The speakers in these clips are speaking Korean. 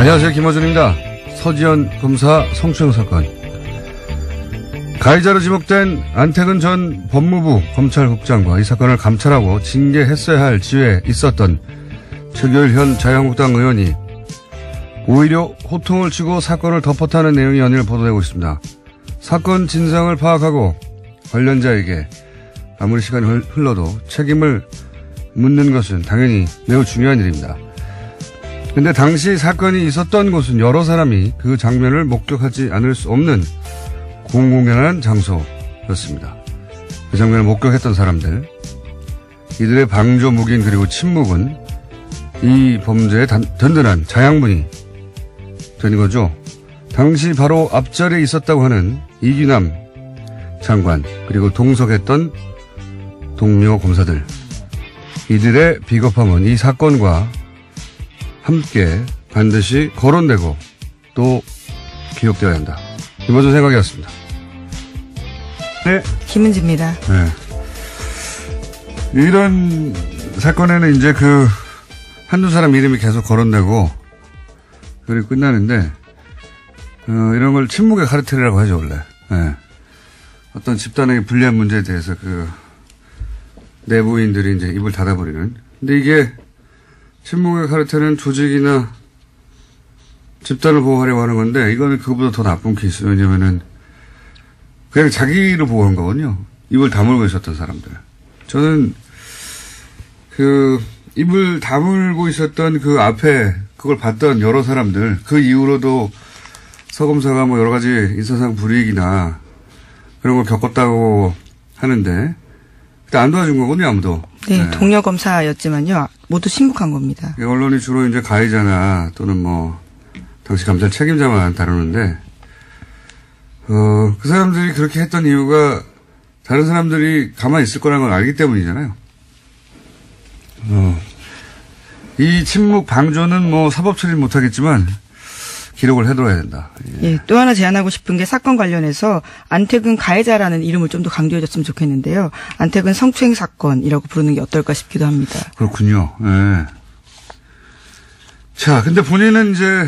안녕하세요. 김어준입니다. 서지현 검사 성추행 사건. 가해자로 지목된 안태근 전 법무부 검찰국장과 이 사건을 감찰하고 징계했어야 할 지위에 있었던 최규일 현 자유한국당 의원이 오히려 호통을 치고 사건을 덮었다는 내용이 연일 보도되고 있습니다. 사건 진상을 파악하고 관련자에게 아무리 시간이 흘러도 책임을 묻는 것은 당연히 매우 중요한 일입니다. 근데 당시 사건이 있었던 곳은 여러 사람이 그 장면을 목격하지 않을 수 없는 공공연한 장소였습니다. 그 장면을 목격했던 사람들, 이들의 방조 묵인 그리고 침묵은 이 범죄의 든든한 자양분이 된 거죠. 당시 바로 앞자리에 있었다고 하는 이규남 장관 그리고 동석했던 동료 검사들, 이들의 비겁함은 이 사건과 함께 반드시 거론되고 또 기억되어야 한다. 이번 생각이었습니다. 네. 김은지입니다. 네. 이런 사건에는 이제 한두 사람 이름이 계속 거론되고 그리고 끝나는데, 이런 걸 침묵의 카르텔이라고 하죠, 원래. 네. 어떤 집단에게 불리한 문제에 대해서 내부인들이 이제 입을 닫아버리는. 근데 이게 침묵의 카르텔은 조직이나 집단을 보호하려고 하는 건데, 이거는 그거보다 더 나쁜 케이스. 왜냐면은, 그냥 자기를 보호한 거거든요. 입을 다물고 있었던 사람들. 저는, 입을 다물고 있었던 그 앞에 그걸 봤던 여러 사람들, 그 이후로도 서 검사가 뭐 여러 가지 인사상 불이익이나 그런 걸 겪었다고 하는데, 그때 안 도와준 거거든요, 아무도. 네, 네. 동료 검사였지만요, 모두 신북한 겁니다. 언론이 주로 이제 가해자나 또는 당시 감찰 책임자만 다루는데, 그 사람들이 그렇게 했던 이유가 다른 사람들이 가만히 있을 거라는 걸 알기 때문이잖아요. 이 침묵 방조는 사법 처리 못하겠지만 기록을 해둬야 된다. 예, 또 하나 제안하고 싶은 게 사건 관련해서 안태근 가해자라는 이름을 좀 더 강조해줬으면 좋겠는데요. 안태근 성추행 사건이라고 부르는 게 어떨까 싶기도 합니다. 그렇군요. 네. 자, 근데 본인은 이제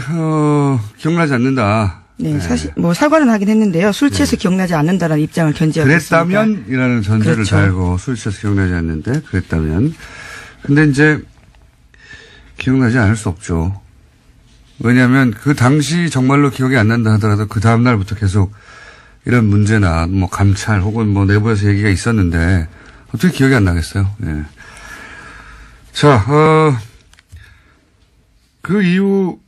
기억나지 않는다. 네, 사실 사과는 하긴 했는데요. 술 취해서 기억나지 않는다라는 입장을 견지하고 있습니다. 그랬다면이라는 전제를 그렇죠. 달고 술 취해서 기억나지 않는데 그랬다면. 근데 이제 기억나지 않을 수 없죠. 왜냐하면 그 당시 정말로 기억이 안 난다 하더라도 그 다음 날부터 계속 이런 문제나 감찰 혹은 내부에서 얘기가 있었는데 어떻게 기억이 안 나겠어요. 예. 자, 그 이후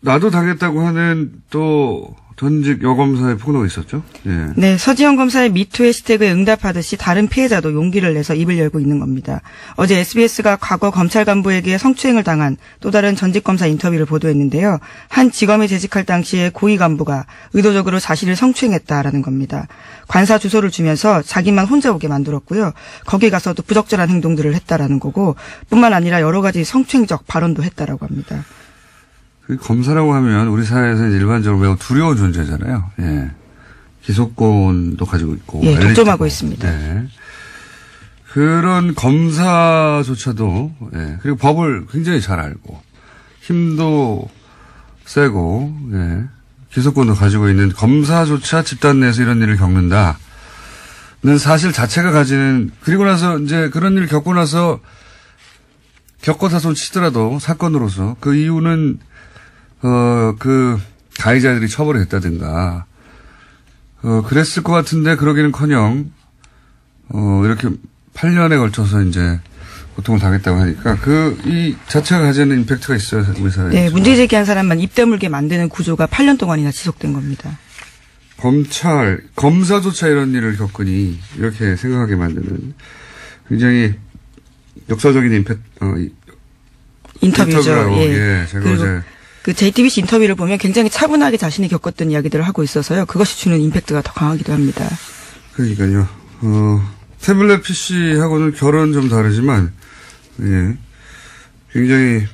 나도 당했다고 하는 또 전직 여검사의 폭로가 있었죠? 예. 네, 서지현 검사의 미투 해시태그에 응답하듯이 다른 피해자도 용기를 내서 입을 열고 있는 겁니다. 어제 SBS가 과거 검찰 간부에게 성추행을 당한 또 다른 전직 검사 인터뷰를 보도했는데요. 한 지검에 재직할 당시에 고위 간부가 의도적으로 자신을 성추행했다라는 겁니다. 관사 주소를 주면서 자기만 혼자 오게 만들었고요. 거기 가서도 부적절한 행동들을 했다라는 거고, 뿐만 아니라 여러 가지 성추행적 발언도 했다라고 합니다. 검사라고 하면 우리 사회에서 일반적으로 매우 두려운 존재잖아요. 예. 기소권도 가지고 있고. 예, 독점하고 있습니다. 네. 그런 검사조차도, 예. 그리고 법을 굉장히 잘 알고, 힘도 세고, 예. 기소권도 가지고 있는 검사조차 집단 내에서 이런 일을 겪는다는 사실 자체가 가지는, 그리고 나서 이제 그런 일을 겪고 나서 겪어서 손 치더라도 사건으로서 그 이유는 그 가해자들이 처벌을 했다든가, 그랬을 것 같은데 그러기는커녕 이렇게 8년에 걸쳐서 이제 고통을 당했다고 하니까 이 자체가 가지는 임팩트가 있어요, 우리 사회에. 네, 문제 제기한 사람만 입 다물게 만드는 구조가 8년 동안이나 지속된 겁니다. 검사조차 이런 일을 겪으니 이렇게 생각하게 만드는 굉장히 역사적인 인터뷰죠. 예, 제가 어제 그 JTBC 인터뷰를 보면 굉장히 차분하게 자신이 겪었던 이야기들을 하고 있어서요. 그것이 주는 임팩트가 더 강하기도 합니다. 그러니까요. 태블릿 PC하고는 결은 좀 다르지만, 예. 굉장히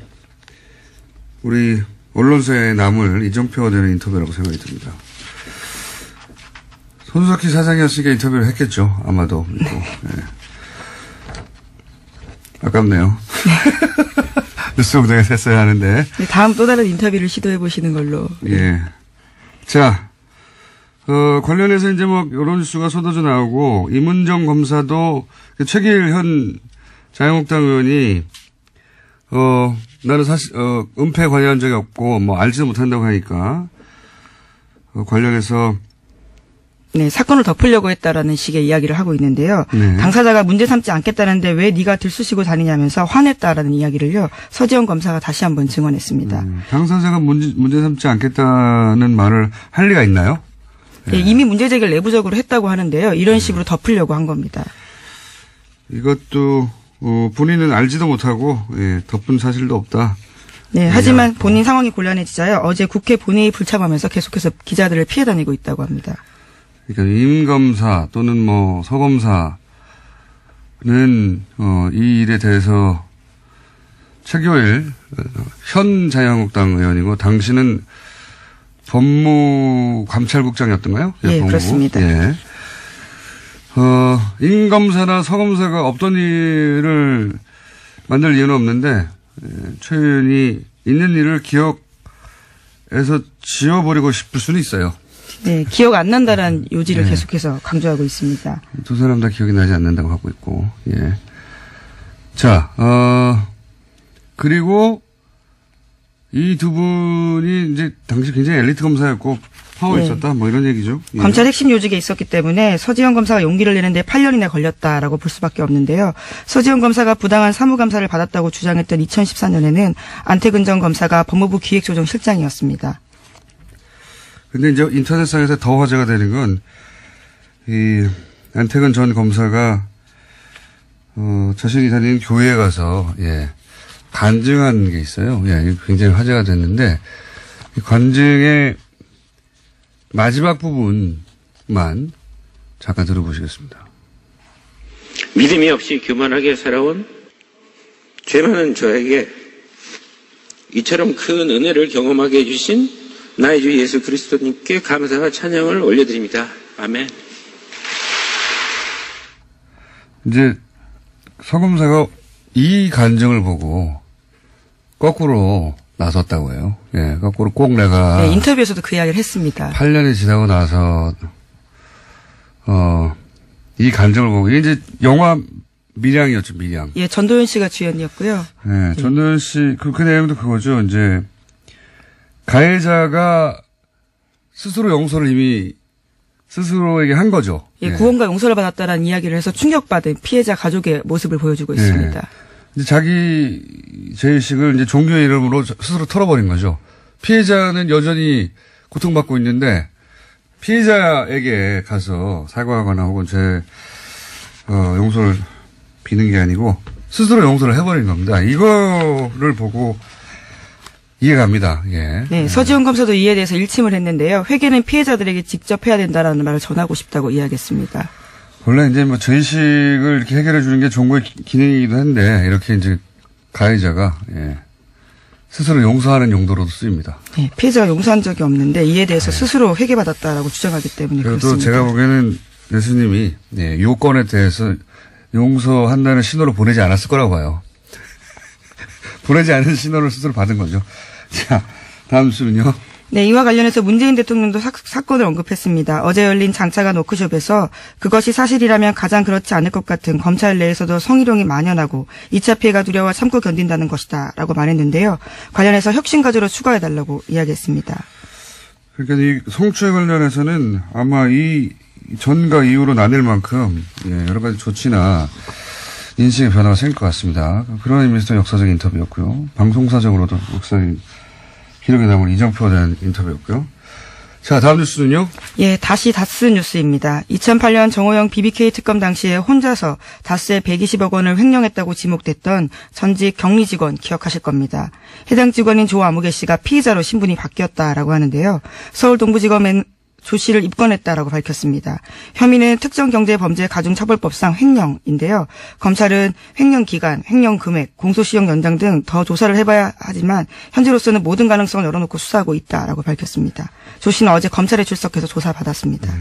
우리 언론사에 남을 이정표가 되는 인터뷰라고 생각이 듭니다. 손석희 사장이었으니까 인터뷰를 했겠죠. 아마도. 네. 예. 아깝네요. 뉴스공장에서 했어야 하는데. 네, 다음 또 다른 인터뷰를 시도해 보시는 걸로. 예. 자, 관련해서 이제 뭐 여러 뉴스가 쏟아져 나오고, 임은정 검사도 최기일 자유한국당 의원이, 나는 사실, 은폐에 관여한 적이 없고, 뭐 알지도 못한다고 하니까, 관련해서 네, 사건을 덮으려고 했다라는 식의 이야기를 하고 있는데요. 네. 당사자가 문제 삼지 않겠다는데 왜 네가 들쑤시고 다니냐면서 화냈다라는 이야기를요. 서지현 검사가 다시 한번 증언했습니다. 당사자가 문제 삼지 않겠다는 말을 할 리가 있나요? 네, 이미 문제 제기를 내부적으로 했다고 하는데요. 이런 식으로 덮으려고 한 겁니다. 이것도 본인은 알지도 못하고 덮은 사실도 없다. 네, 하지만 본인 상황이 곤란해지자요. 어제 국회 본회의 불참하면서 계속해서 기자들을 피해 다니고 있다고 합니다. 그러니까 임 검사 또는 뭐 서 검사는 이 일에 대해서 최교일 현 자유한국당 의원이고 당시는 법무감찰국장이었던가요? 예, 그렇습니다. 예. 임 검사나 서 검사가 없던 일을 만들 이유는 없는데 최 의원이 있는 일을 기억에서 지워버리고 싶을 수는 있어요. 네, 기억 안 난다라는 요지를 네. 계속해서 강조하고 있습니다. 두 사람 다 기억이 나지 않는다고 하고 있고, 예. 자, 그리고 이 두 분이 이제 당시 굉장히 엘리트 검사였고 파워 네. 있었다, 뭐 이런 얘기죠. 예. 검찰 핵심 요직에 있었기 때문에 서지현 검사가 용기를 내는데 8년이나 걸렸다라고 볼 수밖에 없는데요. 서지현 검사가 부당한 사무감사를 받았다고 주장했던 2014년에는 안태근 전 검사가 법무부 기획조정실장이었습니다. 근데 이제 인터넷상에서 더 화제가 되는 건, 이, 안태근 전 검사가, 자신이 다니는 교회에 가서, 예, 간증한 게 있어요. 예, 굉장히 화제가 됐는데, 이 간증의 마지막 부분만 잠깐 들어보시겠습니다. 믿음이 없이 교만하게 살아온 죄 많은 저에게 이처럼 큰 은혜를 경험하게 해주신 나의 주 예수 그리스도님께 감사와 찬양을 올려드립니다. 아멘. 이제 서검사가 이 간증을 보고 거꾸로 나섰다고 해요. 예, 거꾸로 꼭 내가 네, 인터뷰에서도 그 이야기를 했습니다. 8년이 지나고 나서 이 간증을 보고 이게 이제 영화 밀양이었죠, 밀양. 예, 전도연 씨가 주연이었고요. 네, 전도연 씨 그 내용도 그거죠. 이제 가해자가 스스로 용서를 이미 스스로에게 한 거죠. 예, 구원과 용서를 받았다라는 이야기를 해서 충격받은 피해자 가족의 모습을 보여주고 있습니다. 네. 이제 자기 죄의식을 이제 종교의 이름으로 스스로 털어버린 거죠. 피해자는 여전히 고통받고 있는데 피해자에게 가서 사과하거나 혹은 용서를 비는 게 아니고 스스로 용서를 해버린 겁니다. 이거를 보고 이해갑니다. 예. 네, 서지현 검사도 이에 대해서 일침을 했는데요. 회개는 피해자들에게 직접 해야 된다라는 말을 전하고 싶다고 이야기했습니다. 원래 이제 뭐 죄의식을 이렇게 해결해 주는 게 종교의 기능이기도 한데 이렇게 이제 가해자가 스스로 용서하는 용도로도 쓰입니다. 네, 피해자가 용서한 적이 없는데 이에 대해서 스스로 회개받았다라고 주장하기 때문에 그래도 그렇습니다. 제가 보기에는 예수님이 요건에 대해서 용서한다는 신호를 보내지 않았을 거라고 봐요. 보내지 않은 신호를 스스로 받은 거죠. 자, 다음 수는요. 네, 이와 관련해서 문재인 대통령도 사건을 언급했습니다. 어제 열린 장차관 워크숍에서 그것이 사실이라면 가장 그렇지 않을 것 같은 검찰 내에서도 성희롱이 만연하고 2차 피해가 두려워 참고 견딘다는 것이다 라고 말했는데요. 관련해서 혁신과제로 추가해달라고 이야기했습니다. 그러니까 이 성추행 관련해서는 아마 이 전과 이후로 나뉠 만큼 여러 가지 조치나 인식의 변화가 생길 것 같습니다. 그런 의미에서 역사적 인터뷰였고요. 방송사적으로도 역사적인 기록에 남은 이정표에 대한 인터뷰였고요. 자, 다음 뉴스는요? 예, 다시 다스 뉴스입니다. 2008년 정호영 BBK 특검 당시에 혼자서 다스의 120억 원을 횡령했다고 지목됐던 전직 격리 직원 기억하실 겁니다. 해당 직원인 조아무개 씨가 피의자로 신분이 바뀌었다라고 하는데요. 서울 동부지검엔 조 씨를 입건했다라고 밝혔습니다. 혐의는 특정경제범죄가중처벌법상 횡령인데요. 검찰은 횡령 기간, 횡령 금액, 공소시효 연장 등 더 조사를 해봐야 하지만 현재로서는 모든 가능성을 열어놓고 수사하고 있다라고 밝혔습니다. 조 씨는 어제 검찰에 출석해서 조사받았습니다.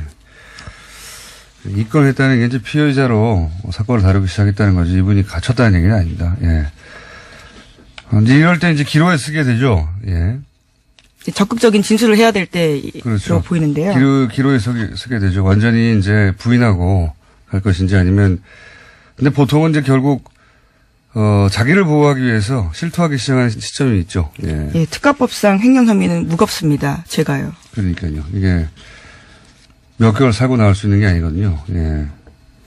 입건했다는 게 이제 피의자로 사건을 다루기 시작했다는 거지 이분이 갇혔다는 얘기는 아닙니다. 예. 이제 이럴 때 이제 기로에 쓰게 되죠. 예. 적극적인 진술을 해야 될 때로 그렇죠. 보이는데요. 기로에 쓰게 되죠. 완전히 이제 부인하고 할 것인지 아니면, 근데 보통은 이제 결국, 자기를 보호하기 위해서 실토하기 시작하는 시점이 있죠. 예. 예, 특가법상 횡령 혐의는 무겁습니다. 제가요. 그러니까요. 이게 몇 개월 살고 나올 수 있는 게 아니거든요. 예.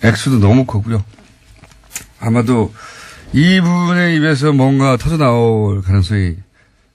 액수도 너무 크고요. 아마도 이분의 입에서 뭔가 터져 나올 가능성이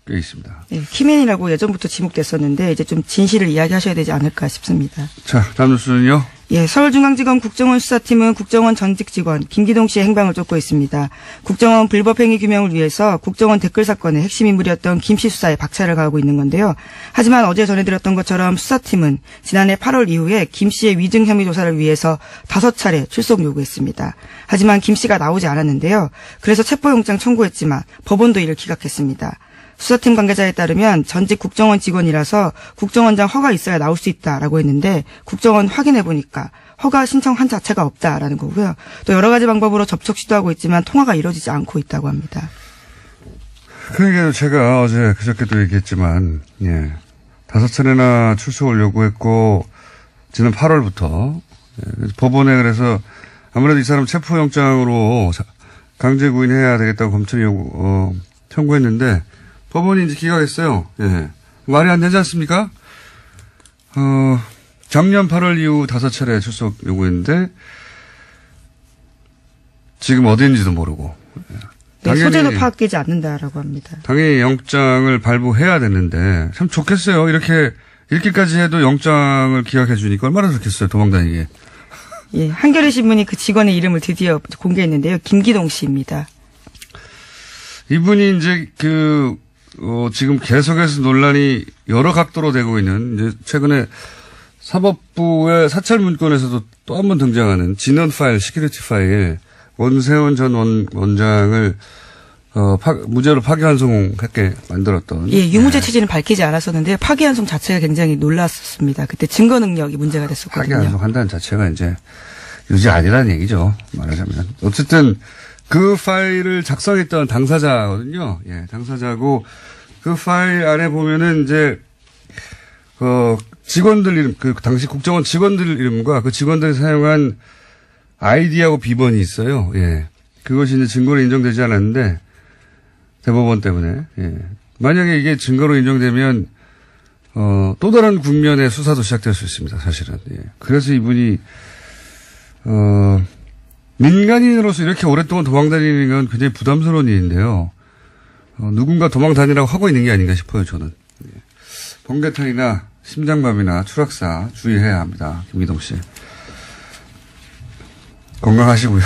꽤 있습니다. 예, 키맨이라고 예전부터 지목됐었는데 이제 좀 진실을 이야기하셔야 되지 않을까 싶습니다. 자, 다음 뉴스는요. 예, 서울중앙지검 국정원 수사팀은 국정원 전직 직원 김기동 씨의 행방을 쫓고 있습니다. 국정원 불법행위 규명을 위해서 국정원 댓글 사건의 핵심 인물이었던 김 씨 수사에 박차를 가하고 있는 건데요. 하지만 어제 전해드렸던 것처럼 수사팀은 지난해 8월 이후에 김 씨의 위증 혐의 조사를 위해서 5차례 출석 요구했습니다. 하지만 김 씨가 나오지 않았는데요. 그래서 체포영장 청구했지만 법원도 이를 기각했습니다. 수사팀 관계자에 따르면 전직 국정원 직원이라서 국정원장 허가 있어야 나올 수 있다라고 했는데 국정원 확인해보니까 허가 신청한 자체가 없다라는 거고요. 또 여러 가지 방법으로 접촉 시도하고 있지만 통화가 이루어지지 않고 있다고 합니다. 그러니까 제가 어제 그저께도 얘기했지만 5차례나 출석을 요구했고 지난 8월부터 법원에 그래서 아무래도 이 사람 체포영장으로 강제 구인해야 되겠다고 검찰이 청구했는데 법원이 이제 기각했어요. 예. 말이 안 되지 않습니까? 작년 8월 이후 5차례 출석 요구했는데, 지금 어디인지도 모르고. 네, 소재도 파악되지 않는다라고 합니다. 당연히 영장을 발부해야 되는데, 참 좋겠어요. 이렇게까지 해도 영장을 기각해 주니까 얼마나 좋겠어요. 도망다니게. 예, 한겨레 신문이 그 직원의 이름을 드디어 공개했는데요. 김기동 씨입니다. 이분이 이제 지금 계속해서 논란이 여러 각도로 되고 있는, 이제 최근에 사법부의 사찰 문건에서도 또 한 번 등장하는 진원 파일, 시큐리티 파일, 원세훈 전 원장을, 무죄로 파기환송하게 만들었던. 예, 유무죄 취지는 밝히지 않았었는데 파기환송 자체가 굉장히 놀랐었습니다. 그때 증거 능력이 문제가 됐었거든요. 파기환송 한다는 자체가 이제 유죄 아니라는 얘기죠. 말하자면. 어쨌든 그 파일을 작성했던 당사자거든요. 예, 당사자고 그 파일 안에 보면은 이제 직원들 이름, 그 당시 국정원 직원들 이름과 그 직원들이 사용한 아이디하고 비번이 있어요. 예. 그것이 이제 증거로 인정되지 않았는데 대법원 때문에. 예. 만약에 이게 증거로 인정되면 또 다른 국면의 수사도 시작될 수 있습니다. 사실은. 예. 그래서 이분이 민간인으로서 이렇게 오랫동안 도망다니는 건 굉장히 부담스러운 일인데요. 누군가 도망다니라고 하고 있는 게 아닌가 싶어요, 저는. 예. 번개탄이나 심장마비나 추락사 주의해야 합니다. 김기동 씨. 건강하시고요.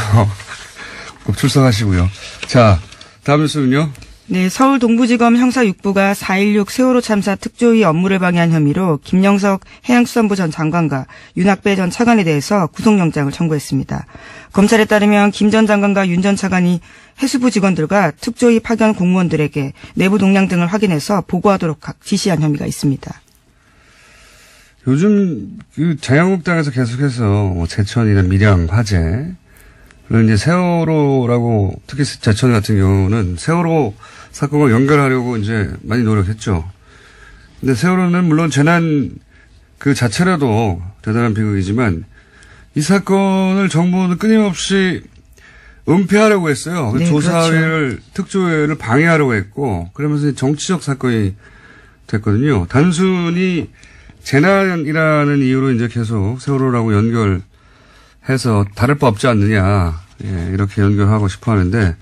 꼭 출석하시고요. 자, 다음 뉴스는요. 네, 서울 동부지검 형사 6부가 4.16 세월호 참사 특조위 업무를 방해한 혐의로 김영석 해양수산부 전 장관과 윤학배 전 차관에 대해서 구속영장을 청구했습니다. 검찰에 따르면 김 전 장관과 윤 전 차관이 해수부 직원들과 특조위 파견 공무원들에게 내부 동향 등을 확인해서 보고하도록 지시한 혐의가 있습니다. 요즘 자유한국당에서 계속해서 제천이나 밀양 화재, 그리고 이제 세월호라고, 특히 제천 같은 경우는 세월호 사건과 연결하려고 이제 많이 노력했죠. 근데 세월호는 물론 재난 그 자체라도 대단한 비극이지만 이 사건을 정부는 끊임없이 은폐하려고 했어요. 네, 조사회를, 그렇죠. 특조회를 방해하려고 했고, 그러면서 정치적 사건이 됐거든요. 단순히 재난이라는 이유로 이제 계속 세월호라고 연결해서 다를 바 없지 않느냐. 예, 이렇게 연결하고 싶어 하는데,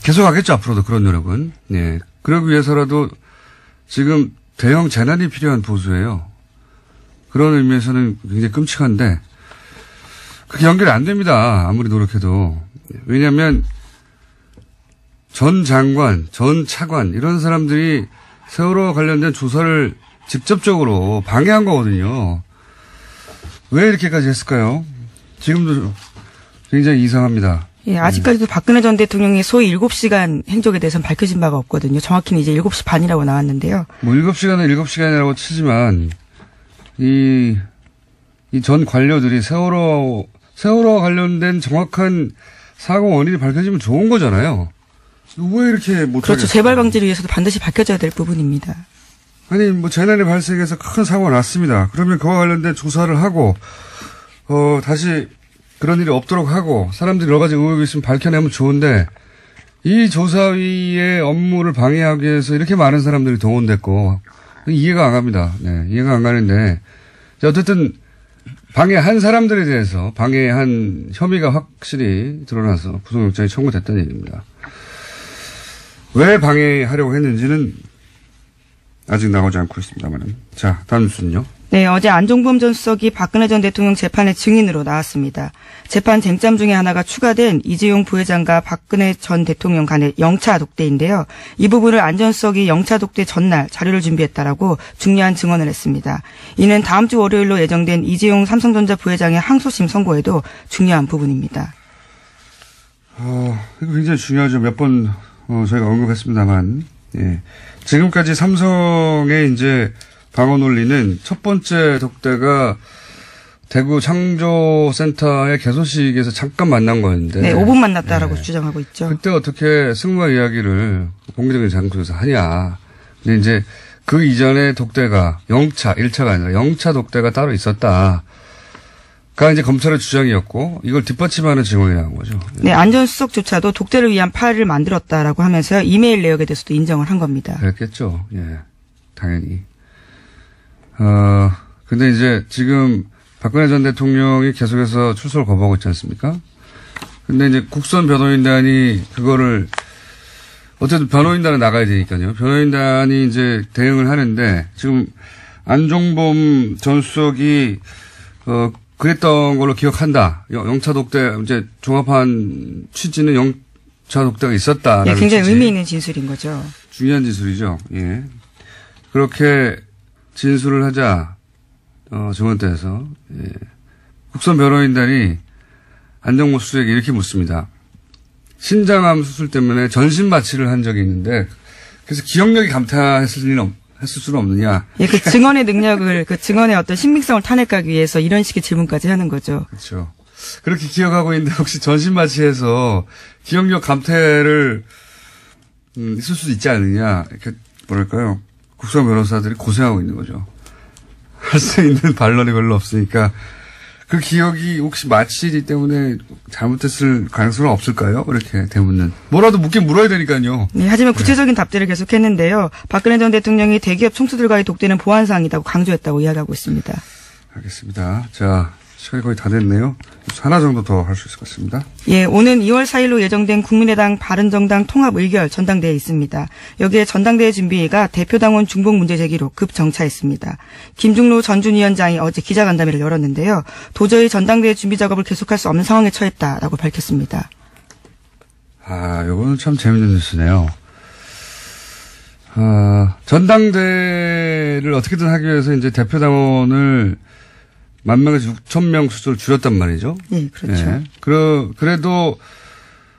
계속 하겠죠, 앞으로도 그런 노력은. 예. 그러기 위해서라도 지금 대형 재난이 필요한 보수예요. 그런 의미에서는 굉장히 끔찍한데, 그게 연결이 안 됩니다. 아무리 노력해도. 왜냐하면 전 장관, 전 차관, 이런 사람들이 세월호와 관련된 조사를 직접적으로 방해한 거거든요. 왜 이렇게까지 했을까요? 지금도 굉장히 이상합니다. 예, 아직까지도 박근혜 전 대통령의 소위 7시간 행적에 대해서는 밝혀진 바가 없거든요. 정확히는 이제 7시 반이라고 나왔는데요. 뭐 7시간은 7시간이라고 치지만 이 전 관료들이 세월호와 관련된 정확한 사고 원인이 밝혀지면 좋은 거잖아요. 왜 이렇게 못하겠어요? 그렇죠. 재발 방지를 위해서도 반드시 밝혀져야 될 부분입니다. 아니, 뭐, 재난이 발생해서 큰 사고가 났습니다. 그러면 그와 관련된 조사를 하고, 다시 그런 일이 없도록 하고, 사람들이 여러 가지 의혹이 있으면 밝혀내면 좋은데, 이 조사위의 업무를 방해하기 위해서 이렇게 많은 사람들이 동원됐고, 이해가 안 갑니다. 네, 이해가 안 가는데, 어쨌든, 방해한 사람들에 대해서 방해한 혐의가 확실히 드러나서 구속영장이 청구됐다는 얘기입니다. 왜 방해하려고 했는지는 아직 나오지 않고 있습니다만. 자, 다음 뉴스는요. 네, 어제 안종범 전 수석이 박근혜 전 대통령 재판의 증인으로 나왔습니다. 재판 쟁점 중에 하나가 추가된 이재용 부회장과 박근혜 전 대통령 간의 영차 독대인데요. 이 부분을 안 전 수석이 영차 독대 전날 자료를 준비했다라고 중요한 증언을 했습니다. 이는 다음 주 월요일로 예정된 이재용 삼성전자 부회장의 항소심 선고에도 중요한 부분입니다. 이거 굉장히 중요하죠. 몇 번 저희가 언급했습니다만, 예. 지금까지 삼성의 이제 방어 논리는 첫 번째 독대가 대구 창조센터의 개소식에서 잠깐 만난 거였는데. 네, 5분 만났다라고 주장하고 있죠. 그때 어떻게 승마 이야기를 공개적인 장소에서 하냐. 근데 이제 그 이전에 독대가 1차가 아니라 0차 독대가 따로 있었다. 가 이제 검찰의 주장이었고 이걸 뒷받침하는 증언이라는 거죠. 네, 안 전 수석조차도 독대를 위한 파일을 만들었다라고 하면서 이메일 내역에 대해서도 인정을 한 겁니다. 그랬겠죠. 예, 당연히. 근데 이제 지금 박근혜 전 대통령이 계속해서 출소를 거부하고 있지 않습니까? 근데 이제 국선 변호인단이 그거를 어쨌든 변호인단은 나가야 되니까요. 변호인단이 이제 대응을 하는데 지금 안종범 전 수석이 그랬던 걸로 기억한다. 영차 독대, 이제 종합한 취지는 영차 독대가 있었다. 네, 굉장히 취지. 의미 있는 진술인 거죠. 중요한 진술이죠. 예. 그렇게 진술을 하자, 증언대에서, 예. 국선 변호인단이 안종범 수석에게 이렇게 묻습니다. 신장암 수술 때문에 전신 마취를 한 적이 있는데, 그래서 기억력이 감퇴했을 수는 없느냐. 예, 그 증언의 능력을, 그 증언의 어떤 신빙성을 탄핵하기 위해서 이런 식의 질문까지 하는 거죠. 그렇죠. 그렇게 기억하고 있는데 혹시 전신 마취해서 기억력 감퇴를 있을 수도 있지 않느냐. 이렇게 뭐랄까요. 국선 변호사들이 고생하고 있는 거죠. 할 수 있는 반론이 별로 없으니까 그 기억이 혹시 마취이기 때문에 잘못됐을 가능성은 없을까요? 이렇게 대묻는. 뭐라도 묻긴 물어야 되니까요. 네, 하지만 구체적인 답들을 계속했는데요. 박근혜 전 대통령이 대기업 총수들과의 독대는 보안사항이라고 강조했다고 이야기하고 있습니다. 알겠습니다. 자, 시간이 거의 다 됐네요. 하나 정도 더 할 수 있을 것 같습니다. 예, 오는 2월 4일로 예정된 국민의당 바른정당 통합의결 전당대회에 있습니다. 여기에 전당대회 준비위가 대표당원 중복 문제 제기로 급정차했습니다. 김중로 전 준 위원장이 어제 기자간담회를 열었는데요. 도저히 전당대회 준비 작업을 계속할 수 없는 상황에 처했다라고 밝혔습니다. 요거는 참 재밌는 뉴스네요. 전당대회를 어떻게든 하기 위해서 이제 대표당원을 10,000명에서 6,000명 수준을 줄였단 말이죠. 네, 그렇죠. 네. 그래도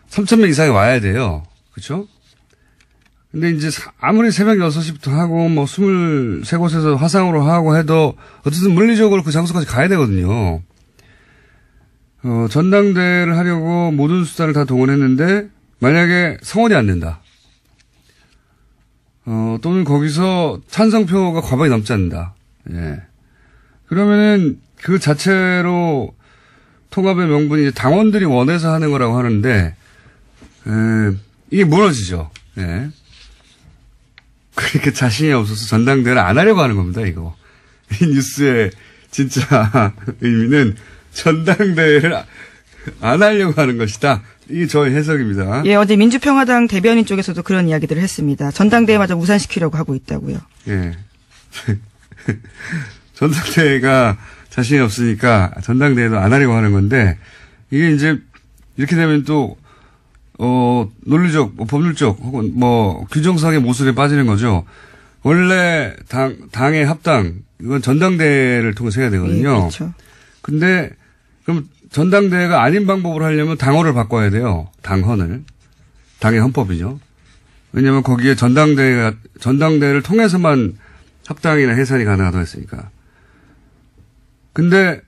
3,000명 이상이 와야 돼요. 그렇죠? 근데 이제 아무리 새벽 6시부터 하고 뭐 23곳에서 화상으로 하고 해도 어쨌든 물리적으로 그 장소까지 가야 되거든요. 전당대회를 하려고 모든 수단을 다 동원했는데 만약에 성원이 안 된다. 또는 거기서 찬성표가 과반이 넘지 않는다. 예. 그러면은 그 자체로 통합의 명분이 이제 당원들이 원해서 하는 거라고 하는데, 이게 무너지죠. 예. 그렇게 자신이 없어서 전당대회를 안 하려고 하는 겁니다, 이거. 이 뉴스의 진짜 의미는 전당대회를 안 하려고 하는 것이다. 이게 저의 해석입니다. 예, 어제 민주평화당 대변인 쪽에서도 그런 이야기들을 했습니다. 전당대회마저 무산시키려고 하고 있다고요. 예. 전당대회가 자신이 없으니까 전당대회도 안 하려고 하는 건데, 이게 이제 이렇게 되면 또 논리적, 법률적 혹은 규정상의 모순에 빠지는 거죠. 원래 당의 합당, 이건 전당대회를 통해서 해야 되거든요. 예, 그렇죠. 근데 그럼 전당대회가 아닌 방법으로 하려면 당헌을 바꿔야 돼요. 당헌을. 당의 헌법이죠. 왜냐하면 거기에 전당대회를 통해서만 합당이나 해산이 가능하다고 했으니까. 근데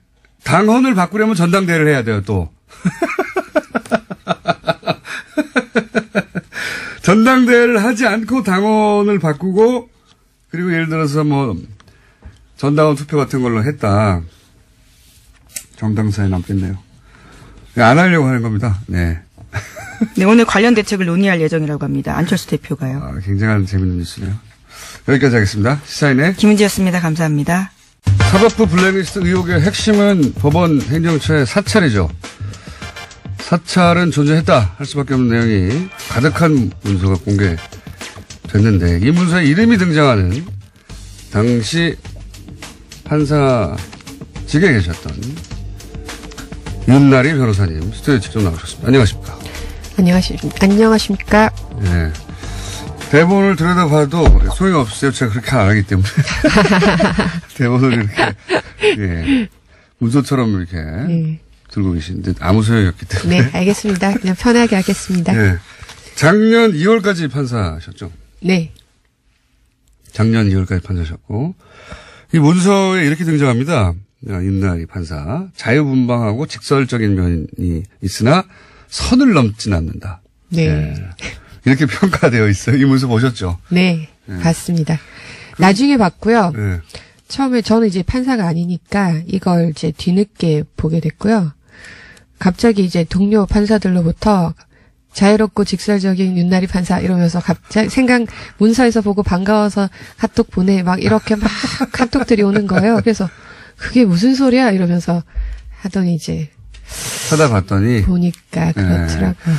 당헌을 바꾸려면 전당대회를 해야 돼요, 또. 전당대회를 하지 않고 당원을 바꾸고 그리고 예를 들어서 뭐 전당원 투표 같은 걸로 했다. 정당사에 남겠네요. 안 하려고 하는 겁니다. 네. 네, 오늘 관련 대책을 논의할 예정이라고 합니다. 안철수 대표가요. 아, 굉장한 재밌는 뉴스네요. 여기까지 하겠습니다. 시사인의 김은지였습니다. 감사합니다. 사법부 블랙리스트 의혹의 핵심은 법원 행정처의 사찰이죠. 사찰은 존재했다 할 수밖에 없는 내용이 가득한 문서가 공개됐는데 이 문서에 이름이 등장하는 당시 판사직에 계셨던 윤나리 변호사님 스튜디오에 직접 나오셨습니다. 안녕하십니까? 안녕하십니까? 네. 대본을 들여다봐도 소용없어요. 제가 그렇게 안 하기 때문에. 대본을 이렇게, 예. 문서처럼 이렇게 들고 계시는데 아무 소용이 없기 때문에. 네, 알겠습니다. 그냥 편하게 하겠습니다. 네. 작년 2월까지 판사셨죠? 네. 작년 2월까지 판사셨고, 이 문서에 이렇게 등장합니다. 윤나리 판사. 자유분방하고 직설적인 면이 있으나 선을 넘진 않는다. 네. 네. 이렇게 평가되어 있어요. 이 문서 보셨죠? 네, 봤습니다. 나중에 봤고요. 네. 처음에 저는 이제 판사가 아니니까 이걸 이제 뒤늦게 보게 됐고요. 갑자기 이제 동료 판사들로부터 자유롭고 직설적인 윤나리 판사 이러면서 갑자기 문서에서 보고 반가워서 카톡 보내 막 이렇게 막 카톡들이 오는 거예요. 그래서 그게 무슨 소리야 이러면서 하더니 이제 찾아봤더니 보니까 그렇더라고요.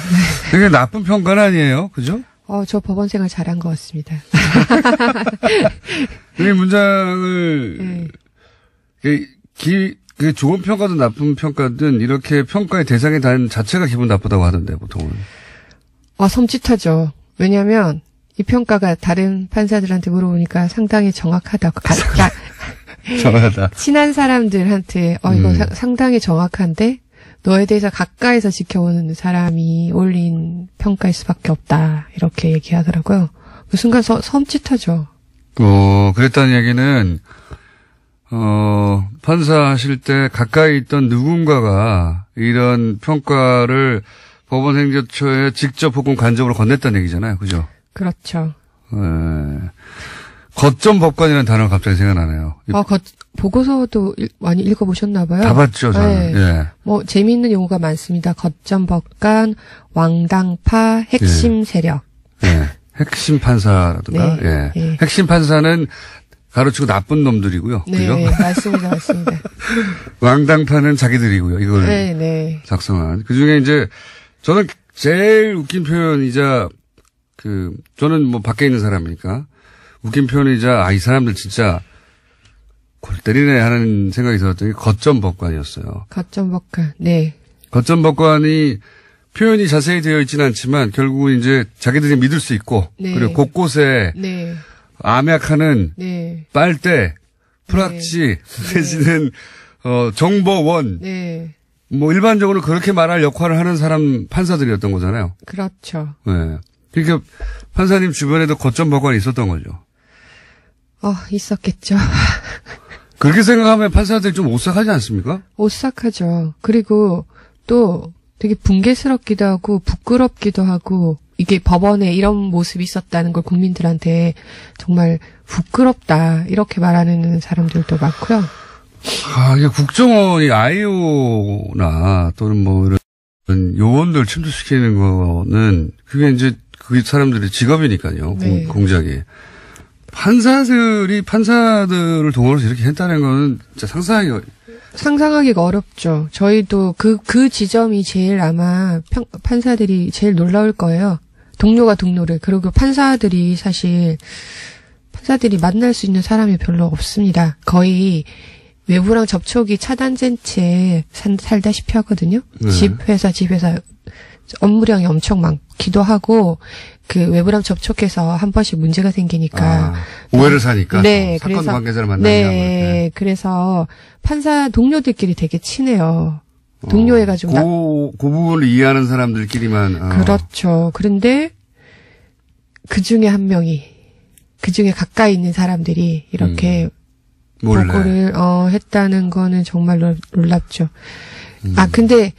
되게 나쁜 평가는 아니에요. 그죠? 저 법원 생활 잘한 것 같습니다. 이 문장을 좋은 평가든 나쁜 평가든 이렇게 평가의 대상이 단 자체가 기분 나쁘다고 하던데 보통은. 섬찟하죠. 왜냐하면 이 평가가 다른 판사들한테 물어보니까 상당히 정확하다고. 정확하다. 친한 사람들한테 이거 상당히 정확한데 너에 대해서 가까이서 지켜오는 사람이 올린 평가일 수밖에 없다. 이렇게 얘기하더라고요. 그 순간 섬찟하죠. 그랬다는 얘기는 판사하실 때 가까이 있던 누군가가 이런 평가를 법원 행정처에 직접 혹은 간접으로 건넸다는 얘기잖아요. 그죠? 그렇죠. 거점 법관이라는 단어가 갑자기 생각나네요. 보고서도 많이 읽어보셨나 봐요. 다 봤죠, 저는. 네. 예. 뭐 재미있는 용어가 많습니다. 거점 법관, 왕당파, 핵심 세력. 예. 핵심 판사라든가. 네. 예. 예. 핵심 판사는 가로치고 나쁜 놈들이고요. 네, 그죠? 맞습니다. 왕당파는 자기들이고요. 이걸 네. 작성한. 그 중에 이제 저는 제일 웃긴 표현이자 저는 뭐 밖에 있는 사람이니까 웃긴 표현이자 이 사람들 진짜 골 때리네 하는 생각이 들었더니 거점 법관이었어요. 거점 법관. 네. 거점 법관이 표현이 자세히 되어 있지는 않지만 결국은 이제 자기들이 믿을 수 있고 그리고 곳곳에 암약하는 빨대, 프락치 대신은 정보원 뭐 일반적으로 그렇게 말할 역할을 하는 사람 판사들이었던 거잖아요. 그렇죠. 네. 그러니까 판사님 주변에도 거점 법관이 있었던 거죠. 있었겠죠. 그렇게 생각하면 판사들이 좀 오싹하지 않습니까? 오싹하죠. 그리고 또 되게 붕괴스럽기도 하고 부끄럽기도 하고 이게 법원에 이런 모습이 있었다는 걸 국민들한테 정말 부끄럽다 이렇게 말하는 사람들도 많고요. 이게 국정원이 아이오나 또는 뭐 이런 요원들 침투시키는 거는 그게 이제 그 사람들의 직업이니까요. 네. 공작이. 판사들을 동원해서 이렇게 했다는 거는 진짜 상상하기가 어렵죠. 저희도 그 지점이 제일 아마 판사들이 제일 놀라울 거예요. 동료가 동료를. 그리고 판사들이 만날 수 있는 사람이 별로 없습니다. 거의 외부랑 접촉이 차단된 채 살다시피 하거든요. 네. 집 회사 업무량이 엄청 많기도 하고 그 외부랑 접촉해서 한 번씩 문제가 생기니까 오해를 사니까 네, 사건 그래서 관계자를 만나냐 네, 그래서 판사 동료들끼리 되게 친해요. 동료해가지고 그 부분을 이해하는 사람들끼리만 그렇죠. 그런데 그 중에 한 명이 그 중에 가까이 있는 사람들이 이렇게 보고를 했다는 거는 정말 놀랍죠. 근데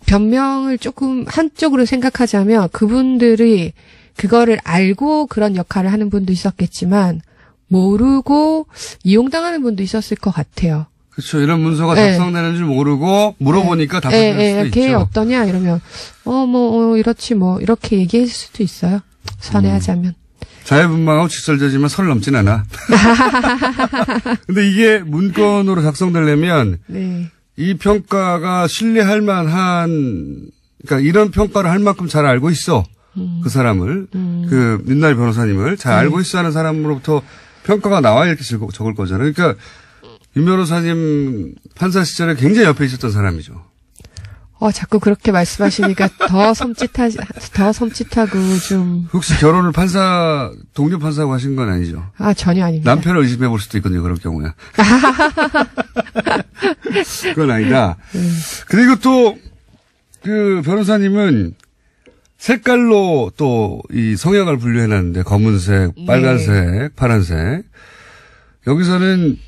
변명을 조금 한쪽으로 생각하자면 그분들이 그거를 알고 그런 역할을 하는 분도 있었겠지만 모르고 이용당하는 분도 있었을 것 같아요. 그렇죠. 이런 문서가 네. 작성되는 줄 모르고 물어보니까 답변할 수도 걔 있죠. 어떠냐 이러면 이렇지 뭐 이렇게 얘기할 수도 있어요. 선회하자면. 자유분방하고 직설적이지만 선을 넘진 않아. 근데 이게 문건으로 작성되려면 네. 이 평가가 신뢰할 만한, 그러니까 이런 평가를 할 만큼 잘 알고 있어. 그 사람을, 그 윤나리 변호사님을 잘 알고 있어 하는 사람으로부터 평가가 나와야 이렇게 적을 거잖아요. 그러니까 윤 변호사님 판사 시절에 굉장히 옆에 있었던 사람이죠. 자꾸 그렇게 말씀하시니까 더 섬찟하고 좀. 혹시 결혼을 동료 판사하고 하신 건 아니죠? 전혀 아닙니다. 남편을 의심해 볼 수도 있거든요, 그럴 경우에. 그건 아니다. 그리고 또, 그 변호사님은 색깔로 또 이 성향을 분류해놨는데, 검은색, 빨간색, 파란색. 여기서는,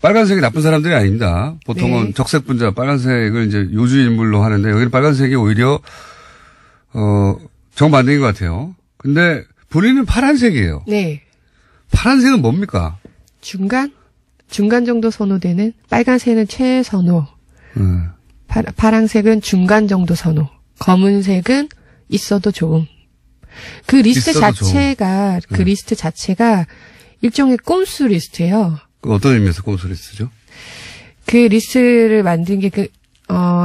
빨간색이 나쁜 사람들이 아닙니다. 보통은 네. 적색분자, 빨간색을 이제 요주의 인물로 하는데, 여기는 빨간색이 오히려, 정반대인 것 같아요. 근데 본인은 파란색이에요. 네. 파란색은 뭡니까? 중간 정도 선호되는, 빨간색은 최선호, 파란색은 중간 정도 선호, 검은색은 있어도 좋음. 그 리스트 자체가, 리스트 자체가 일종의 꼼수 리스트예요. 어떤 의미에서 꼼수 리스트죠? 그 리스트를 만든 게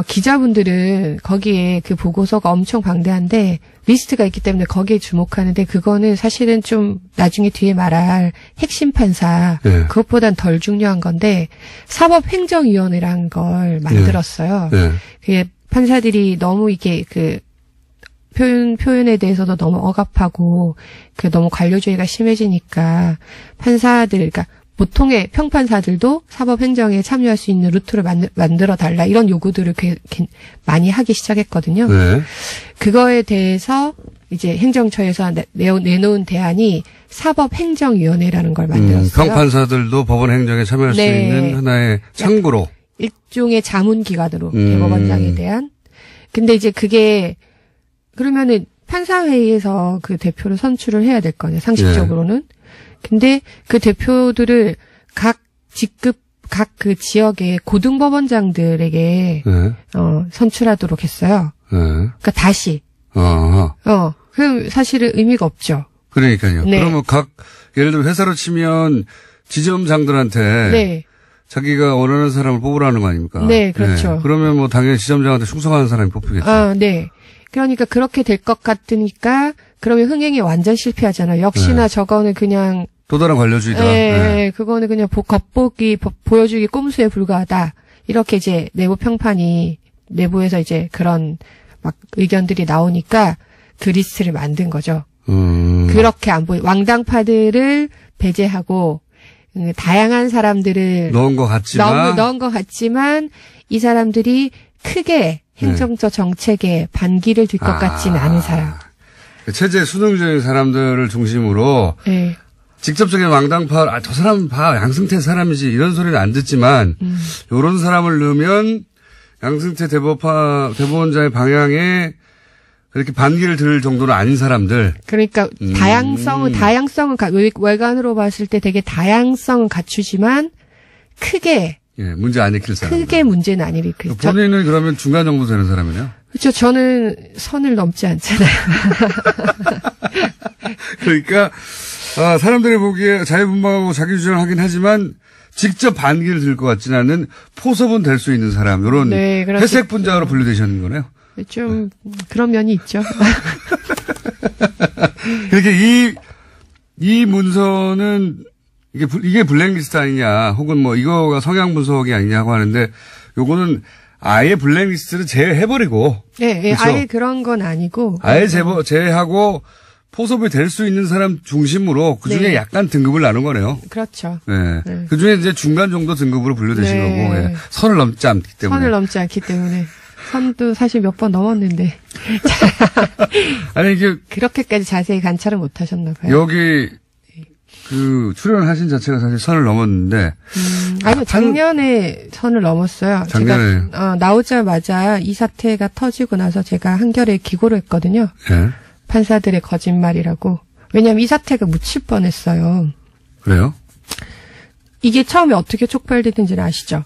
기자분들은 거기에 그 보고서가 엄청 방대한데 리스트가 있기 때문에 거기에 주목하는데 그거는 사실은 좀 나중에 뒤에 말할 핵심 판사 그것보단 덜 중요한 건데 사법행정위원회라는 걸 만들었어요. 그게 판사들이 너무 이게 그 표현에 대해서도 너무 억압하고 그 너무 관료주의가 심해지니까 판사들 그러니까 보통의 평판사들도 사법행정에 참여할 수 있는 루트를 만들어 달라 이런 요구들을 많이 하기 시작했거든요. 네. 그거에 대해서 이제 행정처에서 내놓은 대안이 사법행정위원회라는 걸 만들었어요. 평판사들도 법원 행정에 참여할 수 있는 하나의 창구로. 일종의 자문기관으로 대법원장에 대한. 근데 이제 그게 그러면은 판사회의에서 그 대표를 선출을 해야 될 거 아니에요. 상식적으로는. 근데 그 대표들을 각 직급, 각 그 지역의 고등법원장들에게, 선출하도록 했어요. 그러니까 다시. 그럼 사실은 의미가 없죠. 그러니까요. 네. 그러면 예를 들어 회사로 치면 지점장들한테. 자기가 원하는 사람을 뽑으라는 거 아닙니까? 네, 그렇죠. 그러면 뭐 당연히 지점장한테 충성하는 사람이 뽑히겠죠. 네. 그러니까 그렇게 될 것 같으니까 그러면 흥행이 완전 실패하잖아요. 역시나 저거는 그냥 또 다른 관료주의다. 그거는 그냥 겉보기 보여주기 꼼수에 불과하다. 이렇게 이제 내부 평판이 내부에서 이제 그런 막 의견들이 나오니까 그 리스트를 만든 거죠. 그렇게 안 보이 왕당파들을 배제하고 다양한 사람들을 넣은 것 같지만 이 사람들이 크게 행정적 정책에 반기를 들 것 같지는 않은 사람. 체제 수능적인 사람들을 중심으로 직접적인 왕당파, 저 사람 봐, 양승태 사람이지 이런 소리는 안 듣지만 이런 사람을 넣으면 양승태 대법원장의 방향에 그렇게 반기를 들 정도는 아닌 사람들. 그러니까 다양성은 외관으로 봤을 때 되게 다양성은 갖추지만 크게 문제 안 일으킬 사람. 크게 문제는 안 일으킬. 본인은 그러면 중간 정도 되는 사람이네요. 그렇죠. 저는 선을 넘지 않잖아요. 그러니까 사람들이 보기에 자유분방하고 자기 주장을 하긴 하지만 직접 반기를 들 것 같지는 않은 포섭은 될 수 있는 사람. 이런 회색 분자로 분류되시는 거네요. 좀 그런 면이 있죠. 그렇게 이 문서는 이게 블랙리스트 아니냐, 혹은 뭐 이거가 성향 분석이 아니냐고 하는데 요거는 아예 블랙리스트를 제외해버리고. 그렇죠? 아예 그런 건 아니고. 아예 제외하고 포섭이 될 수 있는 사람 중심으로 그 중에 약간 등급을 나눈 거네요. 그렇죠. 그 중에 이제 중간 정도 등급으로 분류되신 거고, 선을 넘지 않기 때문에. 선을 넘지 않기 때문에. 선도 사실 몇 번 넘었는데. 아니, 이게. 그렇게까지 자세히 관찰을 못 하셨나 봐요. 여기, 출연하신 자체가 사실 선을 넘었는데. 아니요, 작년에 선을 넘었어요. 작년에. 제가, 나오자마자 이 사태가 터지고 나서 제가 한겨레에 기고를 했거든요. 판사들의 거짓말이라고. 왜냐하면 이 사태가 묻힐 뻔했어요. 그래요? 이게 처음에 어떻게 촉발됐는지는 아시죠?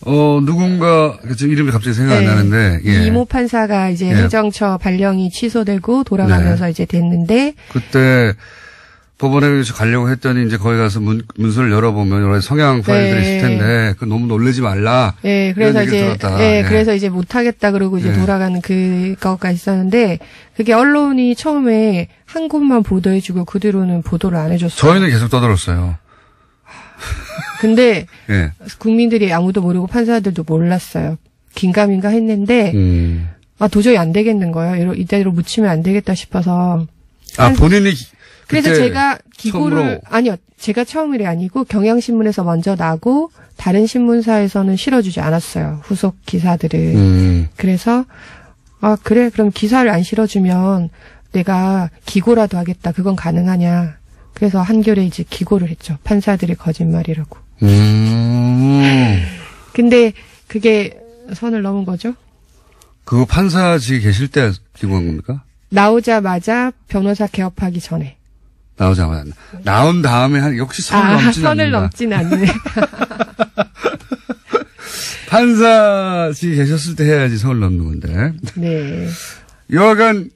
누군가, 지금 이름이 갑자기 생각이 네. 안 나는데, 예. 이모 판사가 이제 예. 행정처 발령이 취소되고 돌아가면서 네. 이제 됐는데, 그때 법원에 가려고 했더니 이제 거기 가서 문서를 열어보면 여러 가지 성향 파일들이 네. 있을 텐데, 그 너무 놀라지 말라. 예, 그래서 이런 얘기를 이제, 들었다. 예, 예. 그래서 이제 못하겠다 그러고 이제 예. 돌아가는 그거가 있었는데, 그게 언론이 처음에 한 곳만 보도해주고 그 뒤로는 보도를 안 해줬어요. 저희는 계속 떠들었어요. 근데 예. 국민들이 아무도 모르고 판사들도 몰랐어요. 긴가민가 했는데, 도저히 안 되겠는 거예요. 이대로 묻히면 안 되겠다 싶어서. 본인이. 그래서 그때 제가 기고를, 처음으로. 아니요. 제가 처음이 아니고 경향신문에서 먼저 나고 다른 신문사에서는 실어주지 않았어요. 후속 기사들을. 그래서, 그래. 그럼 기사를 안 실어주면 내가 기고라도 하겠다. 그건 가능하냐. 그래서 한겨레 이제 기고를 했죠. 판사들의 거짓말이라고. 근데 그게 선을 넘은 거죠? 그거 판사직에 계실 때 기고한 겁니까? 나오자마자 변호사 개업하기 전에. 나오자마자. 나온 다음에 역시 선을 넘지는 선을 않는다. 넘지는 않네. 판사직에 계셨을 때 해야지 선을 넘는 건데. 네. 여하간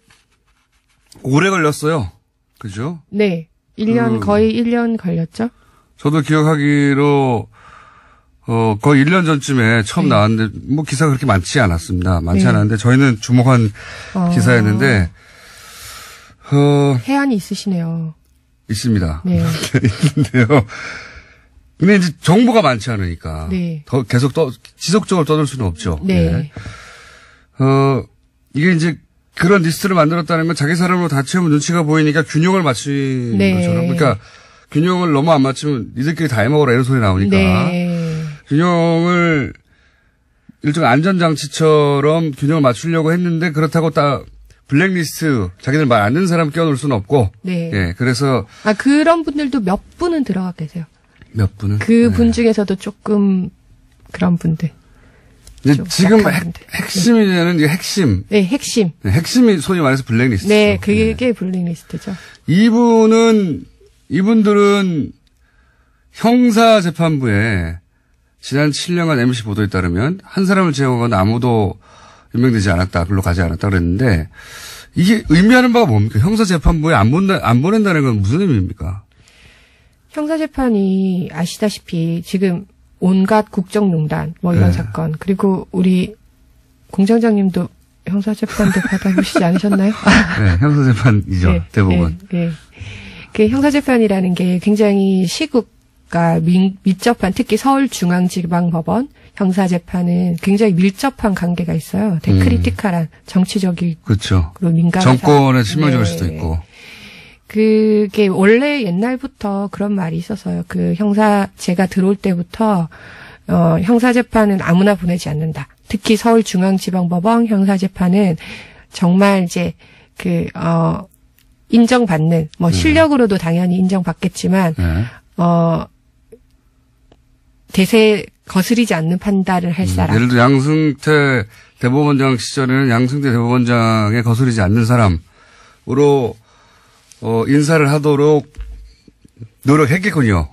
오래 걸렸어요. 그죠? 네. 1년, 거의 1년 걸렸죠? 저도 기억하기로 거의 1년 전쯤에 처음 네. 나왔는데 뭐 기사가 그렇게 많지 않았습니다. 많지 네. 않았는데 저희는 주목한 기사였는데 해안이 있으시네요. 있습니다. 네. 있는데요. 근데 이제 정보가 많지 않으니까 네. 더 계속 지속적으로 떠들 수는 없죠. 네. 이게 이제 그런 리스트를 만들었다는 건 자기 사람으로 다 채우면 눈치가 보이니까 균형을 맞추는 네. 것처럼. 그러니까 균형을 너무 안 맞추면 니들끼리 다 해먹어라 이런 소리 나오니까. 네. 균형을 일종의 안전장치처럼 균형을 맞추려고 했는데 그렇다고 딱 블랙리스트 자기들 말 안 듣는 사람 끼워놓을 수는 없고. 네. 예, 그래서. 그런 분들도 몇 분은 들어가 계세요. 몇 분은? 그 분 중에서도 조금 그런 분들. 이제 지금 약한 분들. 핵심이 되는 이게 핵심. 네, 핵심. 네, 핵심이 소위 말해서 블랙리스트. 네, 그게 블랙리스트죠. 이분들은 형사재판부에 지난 7년간 MBC 보도에 따르면 한 사람을 제외하고는 아무도 임명되지 않았다, 글로 가지 않았다 그랬는데 이게 의미하는 바가 뭡니까? 형사재판부에 안 보낸다는 건 무슨 의미입니까? 형사재판이 아시다시피 지금 온갖 국정농단 뭐 이런 네. 사건 그리고 우리 공장장님도 형사재판도 받아보시지 않으셨나요? 네, 형사재판이죠. 네, 대부분. 네, 네. 그 형사재판이라는 게 굉장히 시국과 밀접한 특히 서울중앙지방법원 형사재판은 굉장히 밀접한 관계가 있어요. 되게 크리티컬한 정치적이고 그렇죠. 민감한 정권에 치명적일 네. 수도 있고. 그게 원래 옛날부터 그런 말이 있어서요. 제가 들어올 때부터 형사재판은 아무나 보내지 않는다. 특히 서울중앙지방법원 형사재판은 정말 이제 인정받는 실력으로도 당연히 인정받겠지만 네. 대세 거스리지 않는 판단을 할 사람. 예를 들어 양승태 대법원장 시절에는 양승태 대법원장에 거스르지 않는 사람으로 인사를 하도록 노력했겠군요.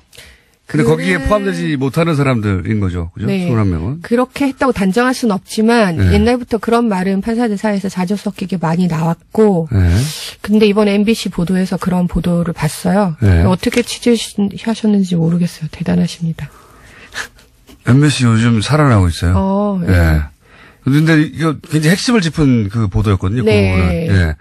근데 거기에 포함되지 못하는 사람들인 거죠. 그죠? 네. 21명은. 그렇게 했다고 단정할 수는 없지만 네. 옛날부터 그런 말은 판사들 사이에서 자주 섞이게 많이 나왔고 네. 근데 이번에 MBC 보도에서 그런 보도를 봤어요. 네. 어떻게 취재하셨는지 모르겠어요. 대단하십니다. MBC 요즘 살아나고 있어요. 네. 예. 근데 이거 굉장히 핵심을 짚은 그 보도였거든요. 네. 그 부분은. 예.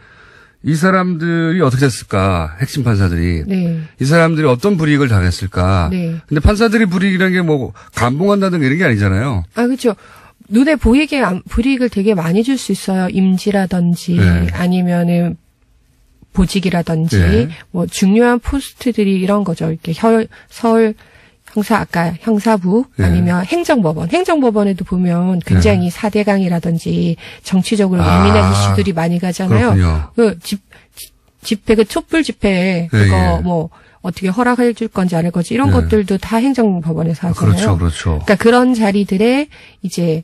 이 사람들이 어떻게 됐을까? 핵심 판사들이. 네. 이 사람들이 어떤 불이익을 당했을까? 네. 근데 판사들이 불이익이라는 게 뭐 감봉한다든가 이런 게 아니잖아요. 그렇죠. 눈에 보이게 불이익을 되게 많이 줄 수 있어요. 임지라든지 네. 아니면은 보직이라든지 네. 뭐 중요한 포스트들이 이런 거죠. 이렇게 서울 형사부 네. 아니면 행정법원에도 보면 굉장히 4대강이라든지 정치적으로 예민한 이슈들이 많이 가잖아요. 그렇군요. 집회 촛불 집회 네, 그거 예. 뭐 어떻게 허락해 줄 건지 안 할 건지 이런 네. 것들도 다 행정법원에서 하잖아요. 그렇죠. 그러니까 그런 자리들에 이제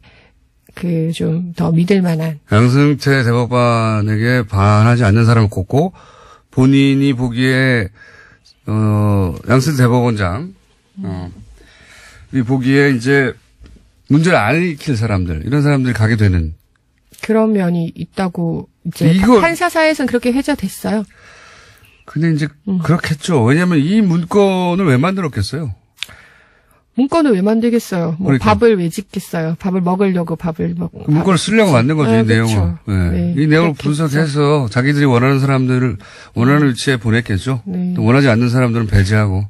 좀 더 믿을 만한. 양승태 대법관에게 반하지 않는 사람을 꼽고 본인이 보기에, 양승태 대법원장, 이 보기에 이제 문제를 안 일으킬 사람들, 이런 사람들이 가게 되는. 그런 면이 있다고 이제 판사사에서는 그렇게 회자됐어요. 근데 이제 그렇겠죠. 왜냐하면 이 문건을 왜 만들었겠어요? 문건을 왜 만들겠어요? 뭐 그러니까. 밥을 왜 짓겠어요? 밥을 먹으려고 밥을 먹고. 그 문건을 쓰려고 만든 거죠, 이 내용을. 그렇죠. 네. 네, 이 내용을 그렇겠죠. 분석해서 자기들이 원하는 사람들을 원하는 위치에 보냈겠죠. 네. 또 원하지 않는 사람들은 배제하고.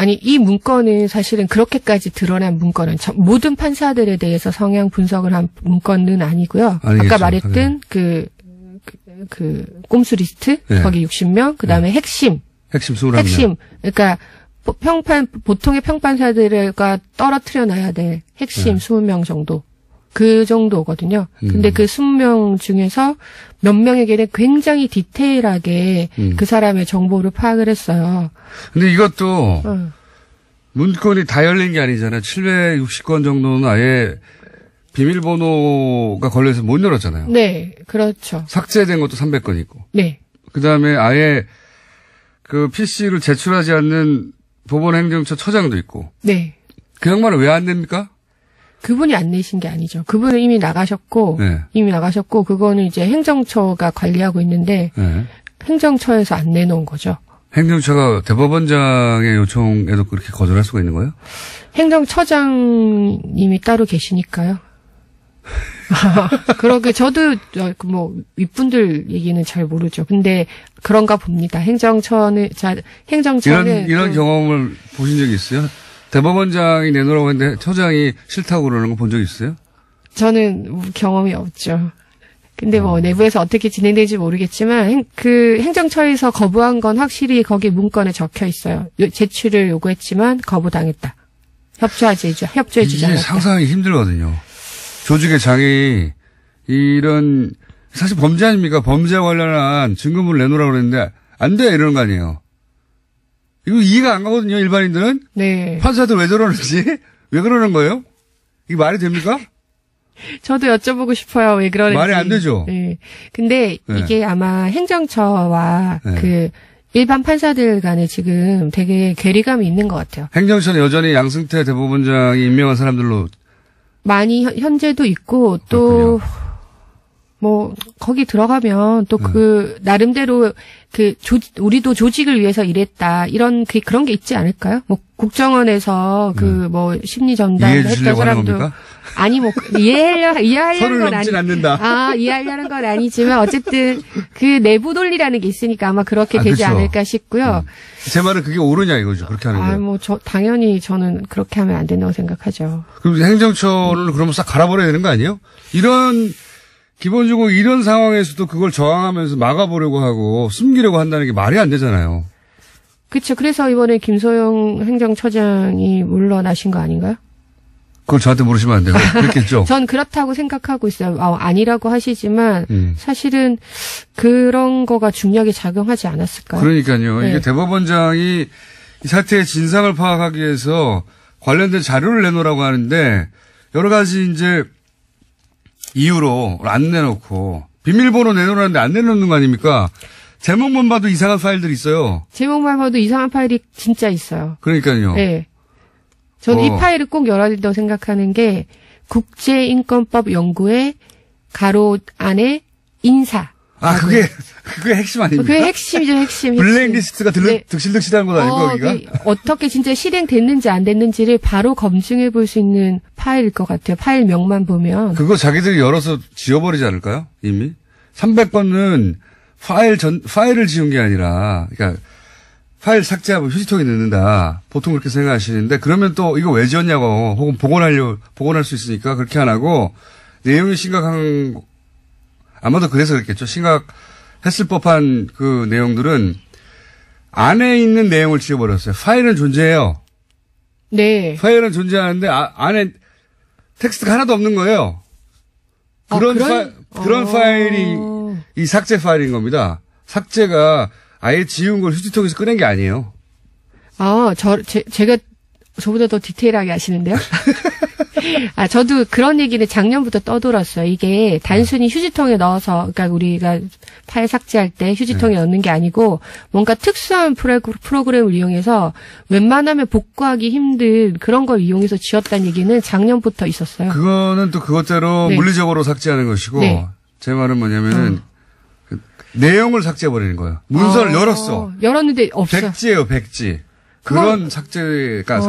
이 문건은 사실은 그렇게까지 드러난 문건은 모든 판사들에 대해서 성향 분석을 한 문건은 아니고요. 아니겠죠, 아까 말했던 당연히. 꼼수 리스트, 네. 거기 60명, 그 다음에 핵심. 핵심 21명. 핵심. 그러니까 보통의 평판사들과 떨어뜨려 놔야 될 핵심 20명 정도. 그 정도거든요. 근데 그 20명 중에서 몇 명에게는 굉장히 디테일하게 그 사람의 정보를 파악을 했어요. 근데 이것도 문건이 다 열린 게 아니잖아요. 760건 정도는 아예 비밀번호가 걸려서 못 열었잖아요. 네, 그렇죠. 삭제된 것도 300건 있고. 네. 그 다음에 아예 그 PC를 제출하지 않는 법원행정처 처장도 있고. 네. 그 양반은 왜 안 냅니까? 그분이 안 내신 게 아니죠. 그분은 이미 나가셨고, 네. 그거는 이제 행정처가 관리하고 있는데, 네. 행정처에서 안 내놓은 거죠. 행정처가 대법원장의 요청에도 그렇게 거절할 수가 있는 거예요? 행정처장님이 따로 계시니까요. 그러게 저도 윗분들 얘기는 잘 모르죠. 근데 그런가 봅니다. 행정처는 이런 경험을 보신 적이 있어요? 대법원장이 내놓으라고 했는데 처장이 싫다고 그러는 거 본 적 있어요? 저는 경험이 없죠. 근데 내부에서 어떻게 진행되는지 모르겠지만 행정처에서 거부한 건 확실히 거기 문건에 적혀 있어요. 제출을 요구했지만 거부당했다. 협조해주지 이게 않았다. 상상하기 힘들거든요. 조직의 장이 이런 사실 범죄 아닙니까? 범죄와 관련한 증거물을 내놓으라고 그랬는데 안 돼 이러는 거 아니에요. 이거 이해가 안 가거든요. 일반인들은. 네. 판사들 왜 저러는지 왜 그러는 거예요? 이게 말이 됩니까? 저도 여쭤보고 싶어요. 왜 그러는지. 말이 안 되죠. 네. 근데 네. 이게 아마 행정처와 네. 일반 판사들 간에 지금 되게 괴리감이 있는 것 같아요. 행정처는 여전히 양승태 대법원장이 임명한 사람들로 많이 현재도 있고 또 거기 들어가면 또 나름대로 우리도 조직을 위해서 일했다. 그런 게 있지 않을까요? 국정원에서 심리 전달 했던 사람도 아니 이해하려는 선을 건 넘진 아니. 않는다. 이해하려는 건 아니지만 어쨌든 그 내부 논리라는 게 있으니까 아마 그렇게 되지 그렇죠. 않을까 싶고요. 제 말은 그게 옳으냐 이거죠. 그렇게 하는 거. 당연히 저는 그렇게 하면 안 된다고 생각하죠. 그럼 행정처를 그러면 싹 갈아버려야 되는 거 아니에요? 기본적으로 이런 상황에서도 그걸 저항하면서 막아보려고 하고 숨기려고 한다는 게 말이 안 되잖아요. 그렇죠. 그래서 이번에 김소영 행정처장이 물러나신 거 아닌가요? 그걸 저한테 물으시면 안 돼요. 그렇겠죠. 전 그렇다고 생각하고 있어요. 아니라고 하시지만 사실은 그런 거가 중요하게 작용하지 않았을까요? 그러니까요. 네. 이게 대법원장이 이 사태의 진상을 파악하기 위해서 관련된 자료를 내놓으라고 하는데 여러 가지 이제 이유로 안 내놓고 비밀번호 내놓으라는데 안 내놓는 거 아닙니까? 제목만 봐도 이상한 파일들이 있어요. 제목만 봐도 이상한 파일이 진짜 있어요. 그러니까요. 네. 저는 이 파일을 꼭 열어야 된다고 생각하는 게 국제인권법 연구의 가로 안에 인사. 그게 핵심 아닙니까? 그게 핵심이죠, 핵심. 블랙리스트가 득실득실하는 건 아니고 여기가? 어떻게 진짜 실행됐는지 안 됐는지를 바로 검증해 볼 수 있는 파일일 것 같아요. 파일명만 보면. 그거 자기들이 열어서 지워버리지 않을까요? 이미? 300건은 파일을 지운 게 아니라, 그러니까 파일 삭제하고 휴지통에 넣는다. 보통 그렇게 생각하시는데, 그러면 또 이거 왜 지웠냐고, 혹은 복원할 수 있으니까 그렇게 안 하고, 내용이 심각한, 아마도 그래서 그랬겠죠. 심각했을 법한 그 내용들은 안에 있는 내용을 지워버렸어요. 파일은 존재해요. 네. 파일은 존재하는데 안에 텍스트가 하나도 없는 거예요. 그런 파일이 이 삭제 파일인 겁니다. 삭제가 아예 지운 걸 휴지통에서 꺼낸 게 아니에요. 제가 저보다 더 디테일하게 아시는데요? 저도 그런 얘기를 작년부터 떠돌았어요. 이게 단순히 휴지통에 넣어서, 그러니까 우리가 파일 삭제할 때 휴지통에 넣는 게 아니고 뭔가 특수한 프로그램을 이용해서 웬만하면 복구하기 힘든 그런 걸 이용해서 지웠다는 얘기는 작년부터 있었어요. 그거는 또 그것대로 네. 물리적으로 삭제하는 것이고 네. 제 말은 뭐냐면은 그 내용을 삭제해버리는 거예요. 문서를 열었어. 열었는데 없어. 백지예요, 백지. 그런 삭제가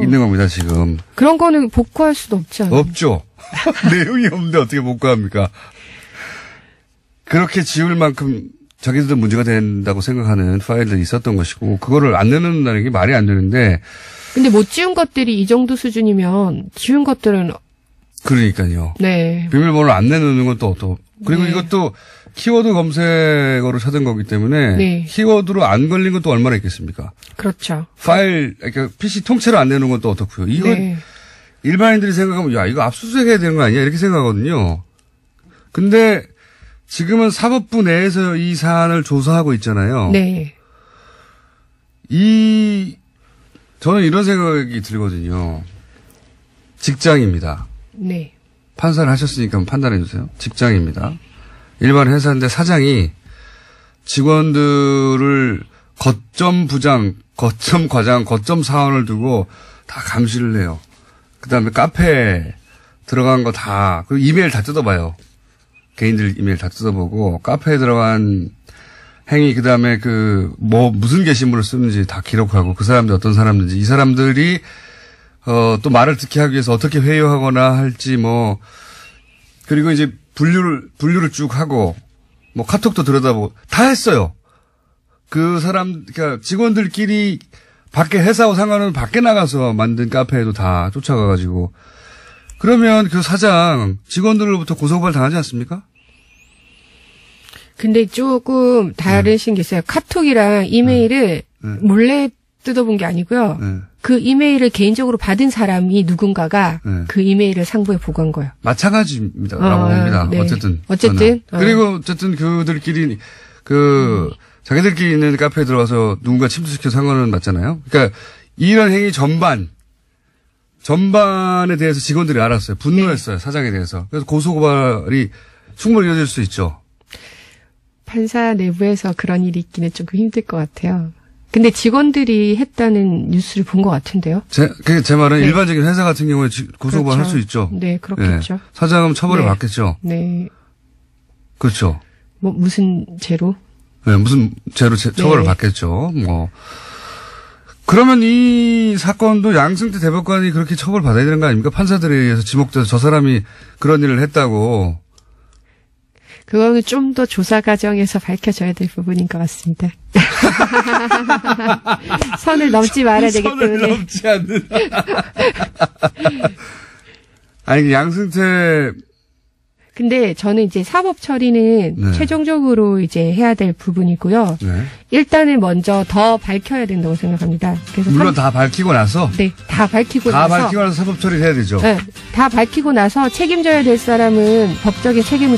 있는 겁니다, 지금. 그런 거는 복구할 수도 없지 않아요? 없죠. 내용이 없는데 어떻게 복구합니까? 그렇게 지울 만큼 자기들도 문제가 된다고 생각하는 파일들이 있었던 것이고, 그거를 안 내놓는다는 게 말이 안 되는데. 근데 못 지운 것들이 이 정도 수준이면 지운 것들은. 그러니까요. 네. 비밀번호를 안 내놓는 건 또. 그리고 네. 이것도 키워드 검색어로 찾은 거기 때문에. 네. 키워드로 안 걸린 건 또 얼마나 있겠습니까? 그렇죠. 파일, 그러니까 PC 통째로 안 내놓은 건 또 어떻고요. 이건 네. 일반인들이 생각하면, 야, 이거 압수수색해야 되는 거 아니야? 이렇게 생각하거든요. 근데 지금은 사법부 내에서 이 사안을 조사하고 있잖아요. 네. 저는 이런 생각이 들거든요. 직장입니다. 네. 판사를 하셨으니까 한번 판단해 주세요. 직장입니다. 일반 회사인데 사장이 직원들을 거점 부장, 거점 과장, 거점 사원을 두고 다 감시를 해요. 그 다음에 카페에 들어간 거 다, 그 이메일 다 뜯어봐요. 개인들 이메일 다 뜯어보고, 카페에 들어간 행위, 그 다음에 무슨 게시물을 쓰는지 다 기록하고, 그 사람들 어떤 사람들인지, 이 사람들이, 또 말을 듣게 하기 위해서 어떻게 회유하거나 할지 그리고 이제 분류를 쭉 하고, 카톡도 들여다보고, 다 했어요. 그러니까 직원들끼리 밖에 회사하고 상관은 밖에 나가서 만든 카페에도 다 쫓아가가지고, 그러면 그 사장 직원들로부터 고소고발 당하지 않습니까? 근데 조금 다르신 게 있어요. 카톡이랑 이메일을 몰래 뜯어본 게 아니고요. 그 이메일을 개인적으로 받은 사람이 누군가가 그 이메일을 상부에 보고한 거예요. 마찬가지입니다. 라고 봅니다. 네. 어쨌든. 그리고 어쨌든 그들끼리 자기들끼리 있는 카페에 들어가서 누군가 침투시켜서 한 거는 맞잖아요. 그러니까 이런 행위 전반에 대해서 직원들이 알았어요. 분노했어요. 사장에 대해서. 그래서 고소고발이 충분히 이어질 수 있죠. 판사 내부에서 그런 일이 있기는 조금 힘들 것 같아요. 근데 직원들이 했다는 뉴스를 본 것 같은데요. 제 말은 일반적인 회사 같은 경우에 고소고발 할 수 있죠. 네, 그렇겠죠. 네. 사장은 처벌을 받겠죠. 네. 그렇죠. 무슨 죄로? 네, 무슨 죄로 처벌을 받겠죠. 그러면 이 사건도 양승태 대법관이 그렇게 처벌받아야 되는 거 아닙니까? 판사들에 의해서 지목돼서 저 사람이 그런 일을 했다고. 그거는 좀 더 조사 과정에서 밝혀져야 될 부분인 것 같습니다. 선을 넘지 말아야 되기 때문에. 선을 넘지 않는. 아니, 양승태. 근데 저는 이제 사법 처리는 최종적으로 이제 해야 될 부분이고요. 네. 일단은 먼저 더 밝혀야 된다고 생각합니다. 그래서 물론 다 밝히고 나서. 네, 다 밝히고 나서 사법 처리를 해야 되죠. 네, 다 밝히고 나서 책임져야 될 사람은 법적인 책임을